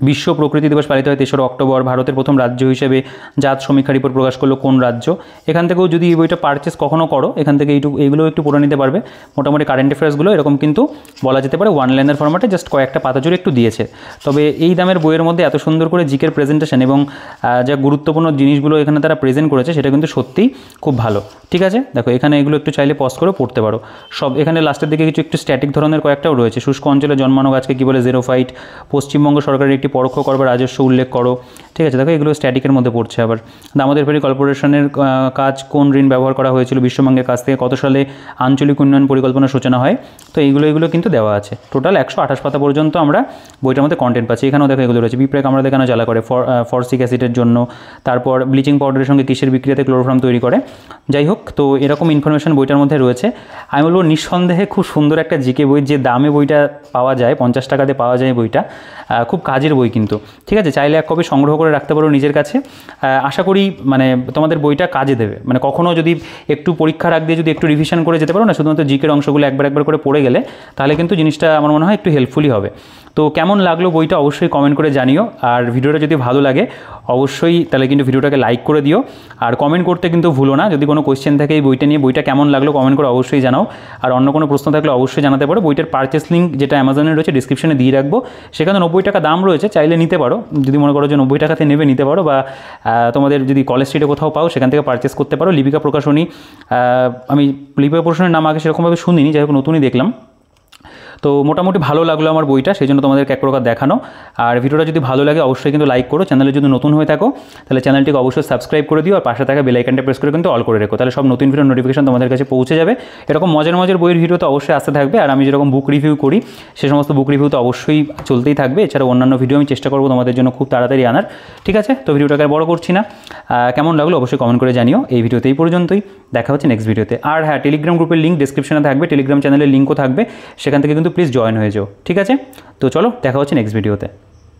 A: বিশ্ব প্রকৃতি দিবস পালিত হয় 3রা অক্টোবর। ভারতের প্রথম রাজ্য হিসেবে জাত সমীক্ষা রিপোর্ট প্রকাশ করলো কোন রাজ্য। এখান থেকেও যদি এই বইটা পারচেস কখনও করো, এখান থেকে এইগুলো একটু পড়ে নিতে পারবে। মোটামুটি কারেন্ট অ্যাফেয়ার্সগুলো এরকম কিন্তু বলা যেতে পারে ওয়ান লাইনার ফরম্যাটে জাস্ট কয়েকটা পাতা জুড়ে একটু দিয়েছে। তবে এই দামের বইয়ের মধ্যে এত সুন্দর করে জিকের প্রেজেন্টেশন এবং যা গুরুত্বপূর্ণ জিনিসগুলো এখানে তারা প্রেজেন্ট করেছে সেটা কিন্তু সত্যিই খুব ভালো, ঠিক আছে। দেখো এখানে এগুলো একটু চাইলে পজ করে পড়তে পারো সব। এখানে লাস্টের দিকে কিছু একটু স্ট্যাটিক ধরনের কয়েকটাও রয়েছে। শুষ্ক অঞ্চলে জন্মানো গাছকে কী বলে, জেরোফাইট। পশ্চিমবঙ্গ সরকারের একটি পরোক্ষ কর বা রাজস্ব উল্লেখ করো, ঠিক আছে। দেখো এগুলো স্ট্যাটিকের মধ্যে পড়ছে। আবার দামোদর ফেরি কর্পোরেশনের কাজ কোন ঋণ ব্যবহার করা হয়েছিল বিশ্বব্যাংকের কাছ থেকে, কত সালে আঞ্চলিক উন্নয়ন পরিকল্পনার সূচনা হয়। তো এইগুলো কিন্তু দেওয়া আছে। টোটাল 128 পাতা পর্যন্ত আমরা বইটার মধ্যে কন্টেন্ট পাচ্ছি। এখানেও দেখো এগুলো রয়েছে। পিঁপড়ে কামড়াতে কেন জ্বালা করে, ফরসিক অ্যাসিডের জন্য। তারপর ব্লিচিং পাউডারের সঙ্গে কিসের বিক্রিয়াতে ক্লোরোফর্ম তৈরি করে। যাই হোক, তো এরকম ইনফরমেশন বইটার মধ্যে রয়েছে। আমি বলবো নিঃসন্দেহে খুব সুন্দর একটা জিকে বই। যে দামে বইটা পাওয়া যায়, 50 টাকাতে পাওয়া যায় বইটা, খুব কাজের বই কিন্তু, ঠিক আছে। চাইলে এক কপি সংগ্রহ করে রাখতে পারো নিজের কাছে। আশা করি মানে তোমাদের বইটা কাজে দেবে। মানে কখনও যদি একটু পরীক্ষার আগ দিয়ে যদি একটু রিভিশন করে যেতে পারো না, শুধুমাত্র জিকের অংশগুলো একবার করে পড়ে গেলে, তাহলে কিন্তু জিনিসটা আমার মনে হয় একটু হেল্পফুলই হবে। তো কেমন লাগলো বইটা অবশ্যই কমেন্ট করে জানিও। আর ভিডিওটা যদি ভালো লাগে অবশ্যই তাহলে কিন্তু ভিডিওটাকে লাইক করে দিও, আর কমেন্ট করতে কিন্তু ভুলো না। যদি কোনো কোয়েশ্চেন থাকে এই বইটা নিয়ে, বইটা কেমন লাগলো কমেন্ট করে অবশ্যই জানাও। আর অন্য কোনো প্রশ্ন থাকলে অবশ্যই জানাতে পারো। বইটার পারচেস লিঙ্ক যেটা অ্যামাজনে রয়েছে ডিসক্রিপশনে দিয়ে রাখবো, সেখানে 90 টাকা দাম রয়েছে, চাইলে নিতে পারো। যদি মনে করো যে 90 টাকাতে নেবে নিতে পারো, বা তোমাদের যদি কলেজ স্ট্রিটে কোথাও পাও সেখান থেকে পারচেস করতে পারো। লিপিকা প্রকাশনী, আমি লিপিকা প্রকাশনীর নাম আগে সেরকমভাবে শুনিনি, যাই হোক নতুনই দেখলাম। তো মোটামুটি ভালো লাগলো আমার বইটা, সেই জন্য তোমাদেরকে এক প্রকার দেখানো। আর ভিডিওটা যদি ভালো লাগে অবশ্যই কিন্তু লাইক করো। চ্যানেলে যদি নতুন হয়ে থাকো তাহলে চ্যানেলটিকে অবশ্যই সাবস্ক্রাইব করে দিও, আর পাশে থাকা বেল আইকনটা প্রেস করে কিন্তু অল করে রেখো, তাহলে সব নতুন ভিডিও নোটিফিকেশন তোমাদের কাছে পৌঁছে যাবে। এরকম মজার মজার বইয়ের ভিডিও তো অবশ্যই আসতে থাকবে। আর আমি যেরকম বুক রিভিউ করি সে সমস্ত বুক রিভিউ তো অবশ্যই চলতেই থাকবে। এছাড়াও অন্যান্য ভিডিও আমি চেষ্টা করবো তোমাদের জন্য খুব তাড়াতাড়ি আনার। ঠিক আছে, তো ভিডিওটাকে বড় করছি না, কেমন লাগলো অবশ্যই কমেন্ট করে জানিও। এই ভিডিওতে এই পর্যন্তই, দেখা হচ্ছে নেক্সট ভিডিওতে। আর হ্যাঁ, টেলিগ্রাম গ্রুপের লিঙ্ক ডিসক্রিপশনে থাকবে, টেলিগ্রাম চ্যানেলের লিঙ্কও থাকবে, সেখান থেকে কিন্তু প্লিজ জয়েন হয়ে যাও। ঠিক আছে, তো চলো দেখা হচ্ছে নেক্সট ভিডিওতে।